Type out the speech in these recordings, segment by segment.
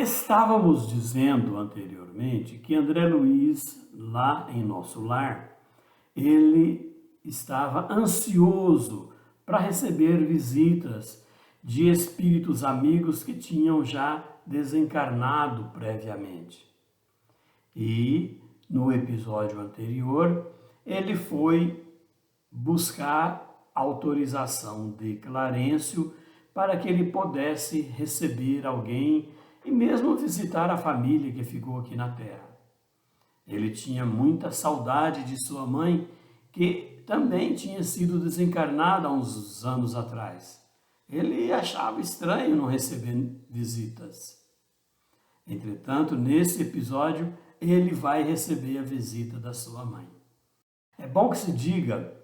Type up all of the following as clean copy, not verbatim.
Estávamos dizendo anteriormente que André Luiz, lá em nosso lar, ele estava ansioso para receber visitas de espíritos amigos que tinham já desencarnado previamente. E no episódio anterior, ele foi buscar autorização de Clarencio para que ele pudesse receber alguém e mesmo visitar a família que ficou aqui na Terra. Ele tinha muita saudade de sua mãe, que também tinha sido desencarnada há uns anos atrás. Ele achava estranho não receber visitas. Entretanto, nesse episódio, ele vai receber a visita da sua mãe. É bom que se diga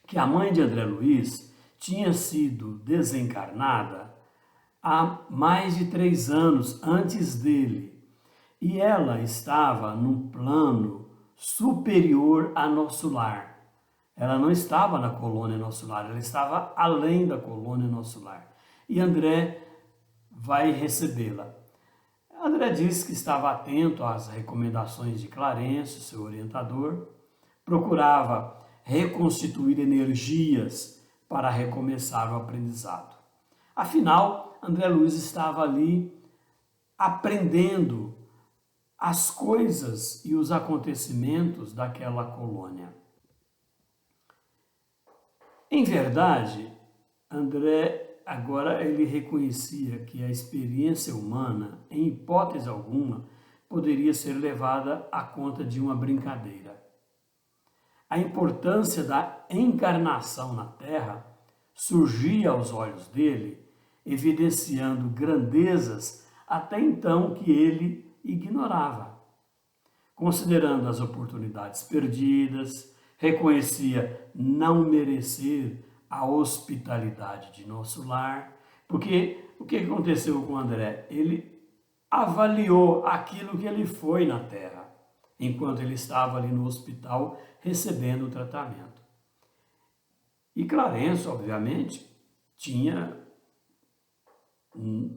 que a mãe de André Luiz tinha sido desencarnada há mais de 3 anos antes dele. E ela estava num plano superior a nosso lar. Ela não estava na colônia Nosso Lar, ela estava além da colônia Nosso Lar. E André vai recebê-la. André disse que estava atento às recomendações de Clarencio, seu orientador, procurava reconstituir energias para recomeçar o aprendizado. Afinal, André Luiz estava ali aprendendo as coisas e os acontecimentos daquela colônia. Em verdade, André agora ele reconhecia que a experiência humana, em hipótese alguma, poderia ser levada à conta de uma brincadeira. A importância da encarnação na Terra surgia aos olhos dele, evidenciando grandezas até então que ele ignorava. Considerando as oportunidades perdidas, reconhecia não merecer a hospitalidade de nosso lar, porque o que aconteceu com André? Ele avaliou aquilo que ele foi na Terra, enquanto ele estava ali no hospital recebendo o tratamento. E Clarencio, obviamente, tinha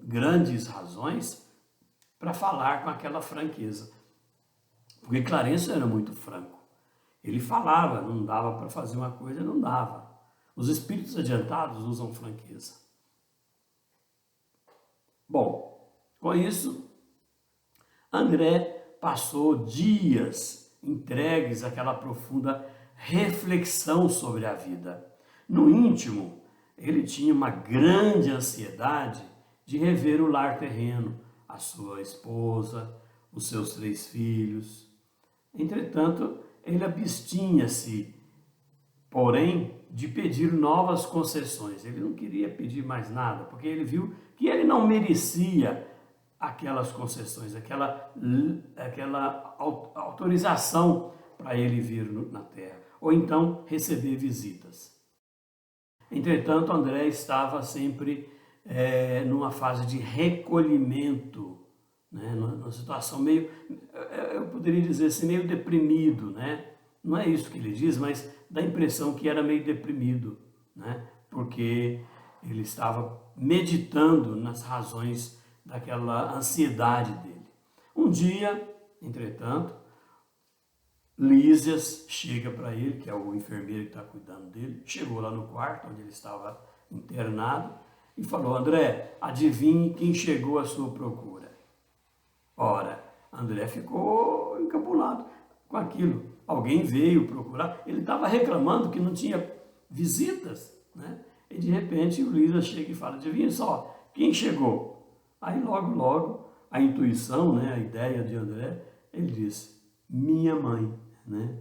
grandes razões para falar com aquela franqueza, porque Clarencio era muito franco. Ele falava, não dava para fazer uma coisa, não dava. Os espíritos adiantados usam franqueza. Bom, com isso, André passou dias entregues àquela profunda reflexão sobre a vida. No íntimo, ele tinha uma grande ansiedade de rever o lar terreno, a sua esposa, os seus 3 filhos. Entretanto, ele abstinha-se, porém, de pedir novas concessões. Ele não queria pedir mais nada, porque ele viu que ele não merecia aquelas concessões, aquela autorização para ele vir na Terra, ou então receber visitas. Entretanto, André estava sempre numa fase de recolhimento, né? Numa situação meio, eu poderia dizer assim, meio deprimido, né? Não é isso que ele diz, mas dá a impressão que era meio deprimido, né? Porque ele estava meditando nas razões daquela ansiedade dele. Um dia, entretanto, Lísias chega para ele, que é o enfermeiro que está cuidando dele, chegou lá no quarto onde ele estava internado e falou: André, adivinhe quem chegou à sua procura. Ora, André ficou encabulado com aquilo. Alguém veio procurar, ele estava reclamando que não tinha visitas, né? E de repente o Lísias chega e fala: adivinha só, quem chegou? Aí logo, a intuição, né, a ideia de André, ele disse: minha mãe. Né?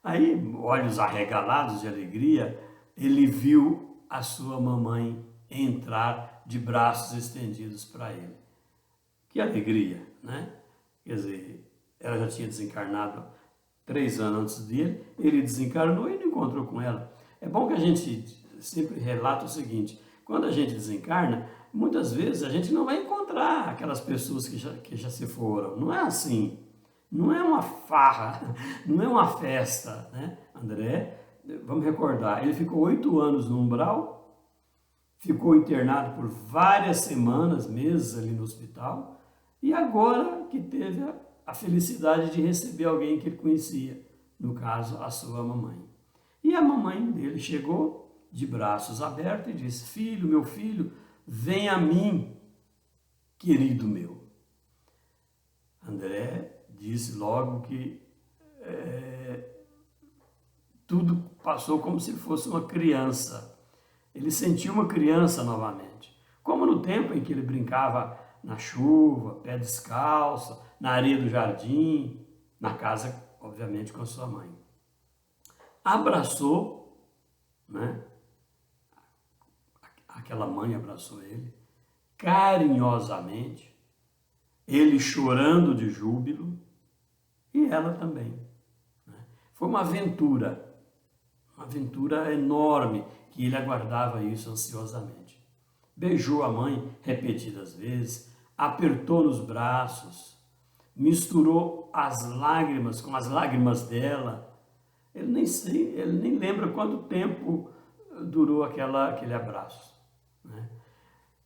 Aí, olhos arregalados de alegria, ele viu a sua mamãe entrar de braços estendidos para ele. Que alegria, né? Quer dizer, ela já tinha desencarnado 3 anos antes dele, ele desencarnou e não encontrou com ela. É bom que a gente sempre relata o seguinte: quando a gente desencarna, muitas vezes a gente não vai encontrar aquelas pessoas que já se foram. Não é assim. Não é uma farra, não é uma festa, né? André, vamos recordar, ele ficou 8 anos no umbral ficou internado por várias semanas, meses ali no hospital, e agora que teve a felicidade de receber alguém que ele conhecia, no caso, a sua mamãe. E a mamãe dele chegou de braços abertos e disse: filho, meu filho, vem a mim, querido meu. André disse logo que tudo passou como se fosse uma criança. Ele sentiu uma criança novamente, como no tempo em que ele brincava na chuva, pé descalço, na areia do jardim, na casa, obviamente, com a sua mãe. Abraçou, né? Aquela mãe abraçou ele carinhosamente, ele chorando de júbilo e ela também. Né? Foi uma aventura enorme que ele aguardava isso ansiosamente. Beijou a mãe repetidas vezes, apertou nos braços, misturou as lágrimas com as lágrimas dela. Ele nem lembra quanto tempo durou aquele abraço. Né?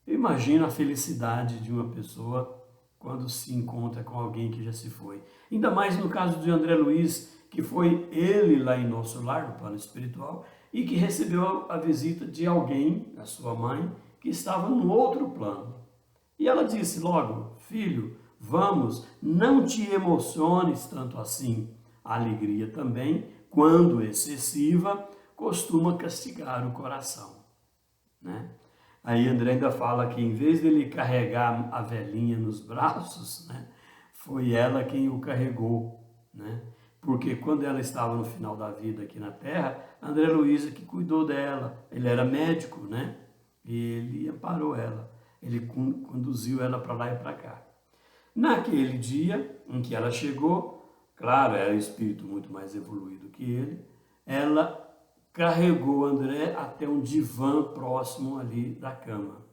Imagina a felicidade de uma pessoa quando se encontra com alguém que já se foi. Ainda mais no caso de André Luiz, que foi ele lá em nosso lar, no plano espiritual, e que recebeu a visita de alguém, a sua mãe, que estava no outro plano. E ela disse logo: filho, vamos, não te emociones tanto assim. A alegria também, quando excessiva, costuma castigar o coração. Né? Aí André ainda fala que em vez dele carregar a velhinha nos braços, né, foi ela quem o carregou, né? Porque quando ela estava no final da vida aqui na Terra, André Luiz que cuidou dela. Ele era médico, né? E ele amparou ela. Ele conduziu ela para lá e para cá. Naquele dia em que ela chegou, claro, era um espírito muito mais evoluído que ele, ela carregou André até um divã próximo ali da cama.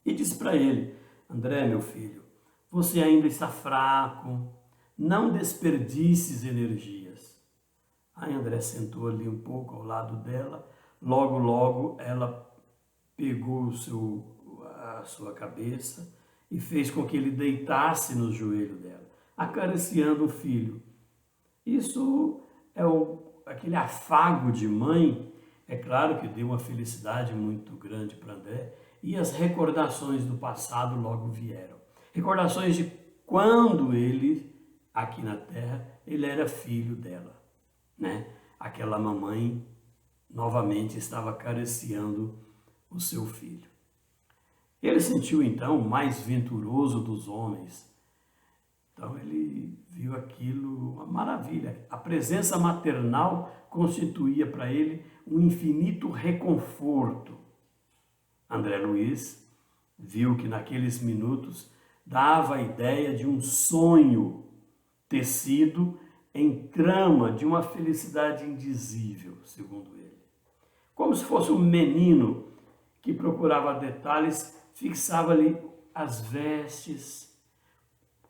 E disse para ele: André, meu filho, você ainda está fraco, não desperdices energias. Aí André sentou ali um pouco ao lado dela, logo ela pegou a sua cabeça e fez com que ele deitasse no joelho dela, acariciando o filho. Isso é aquele afago de mãe, é claro que deu uma felicidade muito grande para André, e as recordações do passado logo vieram. Recordações de quando ele, aqui na Terra, ele era filho dela, né? Aquela mamãe novamente estava acariciando o seu filho. Ele sentiu então o mais venturoso dos homens. Então ele viu aquilo, uma maravilha. A presença maternal constituía para ele um infinito reconforto. André Luiz viu que naqueles minutos dava a ideia de um sonho tecido em trama de uma felicidade indizível, segundo ele. Como se fosse um menino que procurava detalhes, fixava ali as vestes,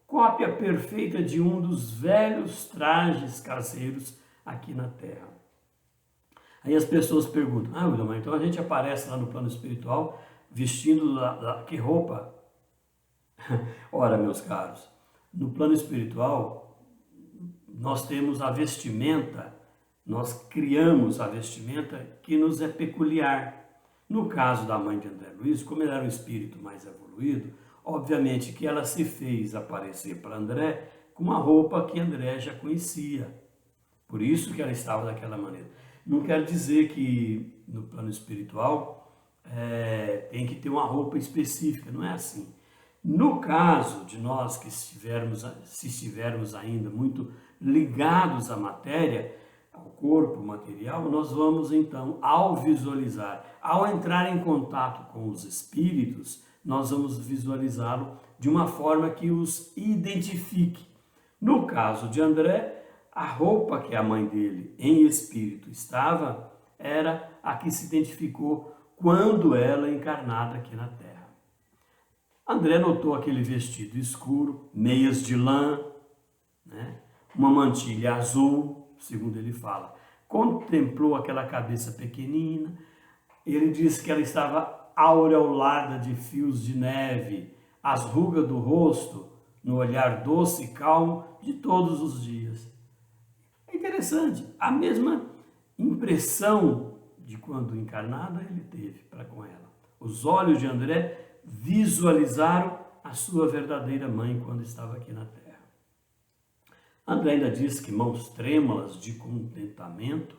cópia perfeita de um dos velhos trajes caseiros aqui na Terra. Aí as pessoas perguntam: William, então a gente aparece lá no plano espiritual vestindo que roupa? Ora, meus caros, no plano espiritual nós temos a vestimenta, nós criamos a vestimenta que nos é peculiar. No caso da mãe de André Luiz, como ele era um espírito mais evoluído, obviamente que ela se fez aparecer para André com uma roupa que André já conhecia. Por isso que ela estava daquela maneira. Não quer dizer que no plano espiritual tem que ter uma roupa específica, não é assim. No caso de nós que se estivermos ainda muito ligados à matéria, ao corpo material, nós vamos então, ao visualizar, ao entrar em contato com os espíritos, nós vamos visualizá-lo de uma forma que os identifique. No caso de André, a roupa que a mãe dele, em espírito, estava, era a que se identificou quando ela encarnada aqui na Terra. André notou aquele vestido escuro, meias de lã, né? Uma mantilha azul, segundo ele fala. Contemplou aquela cabeça pequenina Ele disse que ela estava aureolada de fios de neve, as rugas do rosto, no olhar doce e calmo de todos os dias. É interessante, a mesma impressão de quando encarnada ele teve para com ela. Os olhos de André visualizaram a sua verdadeira mãe quando estava aqui na Terra. André ainda diz que mãos trêmulas de contentamento,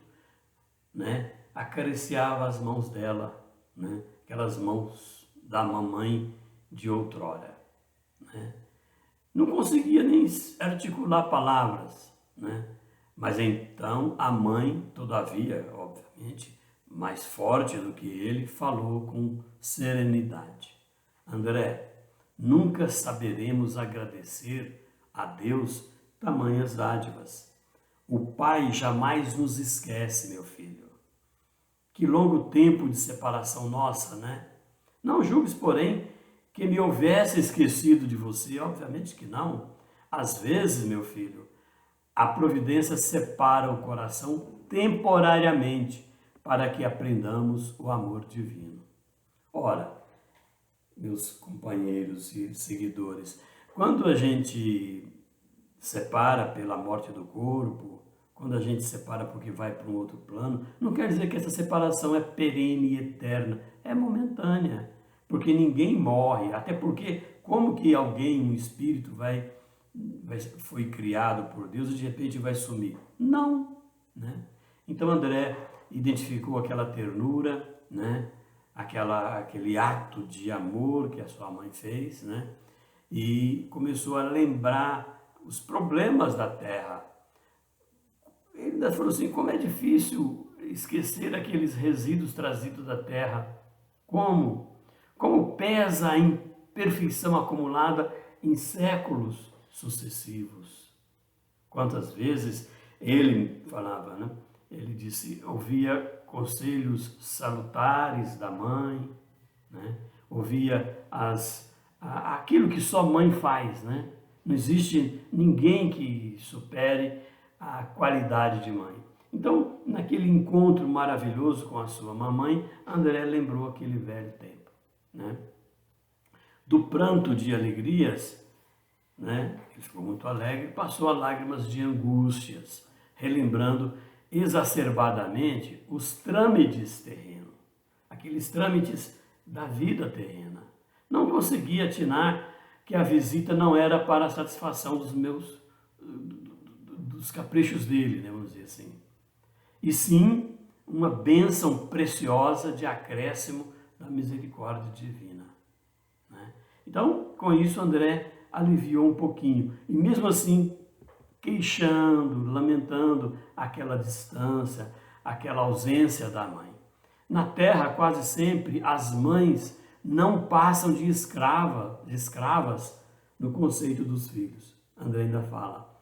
né, acariciava as mãos dela, né, aquelas mãos da mamãe de outrora. Né. Não conseguia nem articular palavras, né, mas então a mãe, todavia, obviamente, mais forte do que ele, falou com serenidade. André, nunca saberemos agradecer a Deus tamanhas dádivas. O Pai jamais nos esquece, meu filho. Que longo tempo de separação nossa, né? Não julgues, porém, que me houvesse esquecido de você. Obviamente que não. Às vezes, meu filho, a providência separa o coração temporariamente para que aprendamos o amor divino. Ora, meus companheiros e seguidores, quando a gente separa pela morte do corpo, quando a gente separa porque vai para um outro plano, não quer dizer que essa separação é perene e eterna, é momentânea, porque ninguém morre, até porque como que alguém, um espírito, foi criado por Deus e de repente vai sumir? Não, né? Então André identificou aquela ternura, né? Aquele ato de amor que a sua mãe fez, né? E começou a lembrar os problemas da terra. Ele ainda falou assim, como é difícil esquecer aqueles resíduos trazidos da terra. Como? Como pesa a imperfeição acumulada em séculos sucessivos. Quantas vezes ele falava, né? Ele disse, ouvia conselhos salutares da mãe, né? Ouvia aquilo que só mãe faz, né? Não existe ninguém que supere a qualidade de mãe. Então, naquele encontro maravilhoso com a sua mamãe, André lembrou aquele velho tempo, né? Do pranto de alegrias, né? Ele ficou muito alegre, passou a lágrimas de angústias, relembrando exacerbadamente os trâmites terrenos, aqueles trâmites da vida terrena. Não conseguia atinar que a visita não era para a satisfação dos caprichos dele, né, vamos dizer assim, e sim uma bênção preciosa de acréscimo da misericórdia divina, né? Então, com isso, André aliviou um pouquinho, e mesmo assim, queixando, lamentando aquela distância, aquela ausência da mãe. Na terra, quase sempre, as mães não passam de escravas no conceito dos filhos. André ainda fala.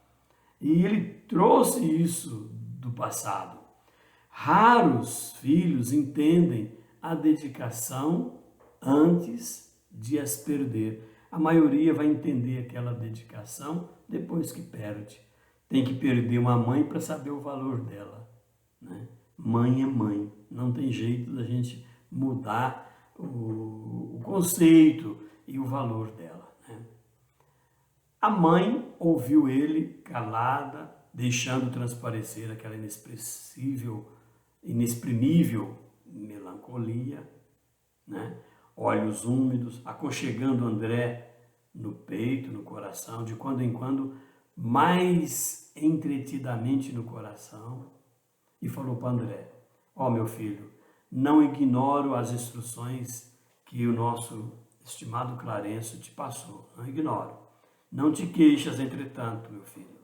E ele trouxe isso do passado. Raros filhos entendem a dedicação antes de as perder. A maioria vai entender aquela dedicação depois que perde. Tem que perder uma mãe para saber o valor dela, né? Mãe é mãe. Não tem jeito da gente mudar o conceito e o valor dela, né? A mãe ouviu ele calada, deixando transparecer aquela inexprimível melancolia, né? Olhos úmidos, aconchegando André no peito, no coração, de quando em quando, mais entretidamente no coração, e falou para André, ó meu filho, não ignoro as instruções que o nosso estimado Clarencio te passou, não ignoro. Não te queixas, entretanto, meu filho.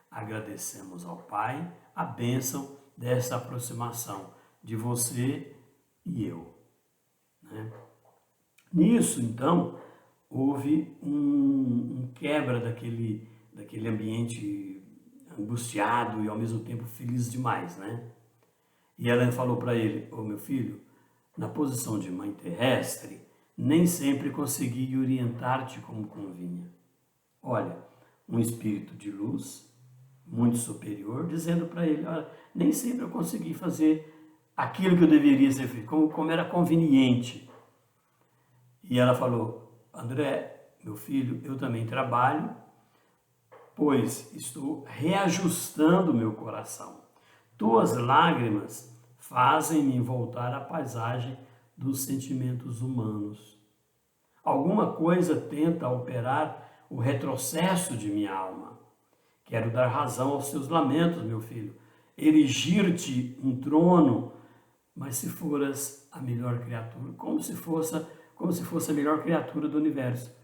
Agradecemos ao Pai a bênção dessa aproximação de você e eu, né? Nisso, então, houve um quebra daquele ambiente angustiado e ao mesmo tempo feliz demais, né? E ela falou para ele, ô meu filho, na posição de mãe terrestre, nem sempre consegui orientar-te como convinha. Olha, um espírito de luz, muito superior, dizendo para ele, olha, nem sempre eu consegui fazer aquilo que eu deveria ser feito, como era conveniente. E ela falou: André, meu filho, eu também trabalho, pois estou reajustando meu coração. Tuas lágrimas fazem-me voltar à paisagem dos sentimentos humanos. Alguma coisa tenta operar o retrocesso de minha alma. Quero dar razão aos teus lamentos, meu filho, erigir-te um trono, mas se foras a melhor criatura, como se fosse a melhor criatura do universo.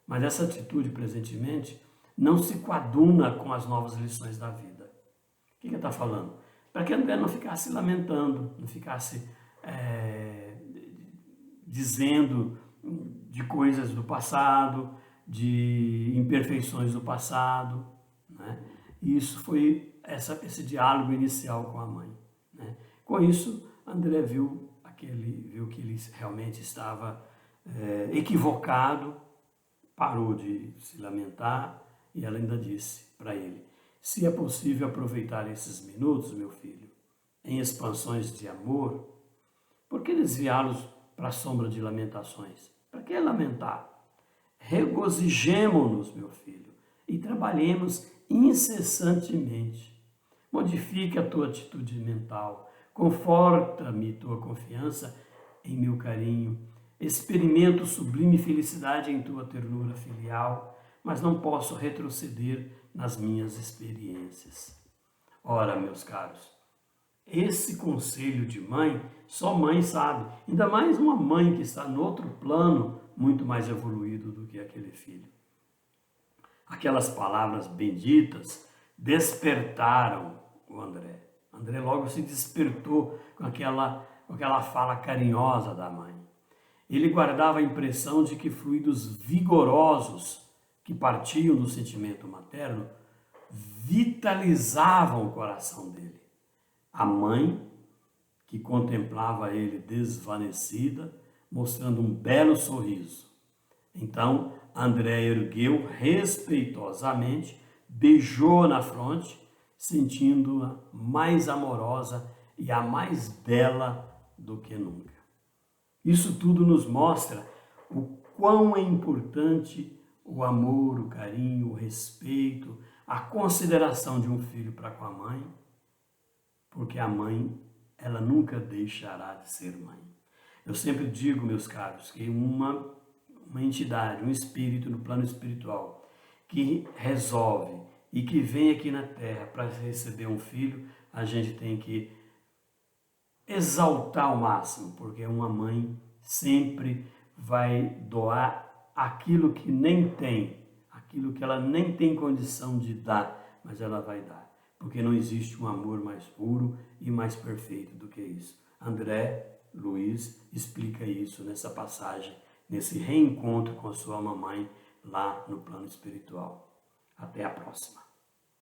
Mas essa atitude, presentemente, não se coaduna com as novas lições da vida. O que ele está falando? Para que André não ficasse lamentando, não ficasse dizendo de coisas do passado, de imperfeições do passado, né? E isso foi esse diálogo inicial com a mãe, né? Com isso, André viu que ele realmente estava equivocado, parou de se lamentar e ela ainda disse para ele: se é possível aproveitar esses minutos, meu filho, em expansões de amor, por que desviá-los para a sombra de lamentações? Para que lamentar? Regozijemo-nos, meu filho, e trabalhemos incessantemente. Modifique a tua atitude mental, conforta-me tua confiança em meu carinho, experimento sublime felicidade em tua ternura filial, mas não posso retroceder nas minhas experiências. Ora, meus caros, esse conselho de mãe, só mãe sabe. Ainda mais uma mãe que está no outro plano, muito mais evoluído do que aquele filho. Aquelas palavras benditas despertaram o André. André logo se despertou com aquela fala carinhosa da mãe. Ele guardava a impressão de que fluidos vigorosos que partiam do sentimento materno vitalizavam o coração dele. A mãe, que contemplava ele desvanecida, mostrando um belo sorriso. Então, André ergueu respeitosamente, beijou na fronte, sentindo-a mais amorosa e a mais bela do que nunca. Isso tudo nos mostra o quão é importante o amor, o carinho, o respeito, a consideração de um filho para com a mãe, porque a mãe, ela nunca deixará de ser mãe. Eu sempre digo, meus caros, que uma entidade, um espírito no plano espiritual que resolve e que vem aqui na Terra para receber um filho, a gente tem que exaltar ao máximo, porque uma mãe sempre vai doar aquilo que nem tem, aquilo que ela nem tem condição de dar, mas ela vai dar. Porque não existe um amor mais puro e mais perfeito do que isso. André Luiz explica isso nessa passagem, nesse reencontro com a sua mamãe lá no plano espiritual. Até a próxima.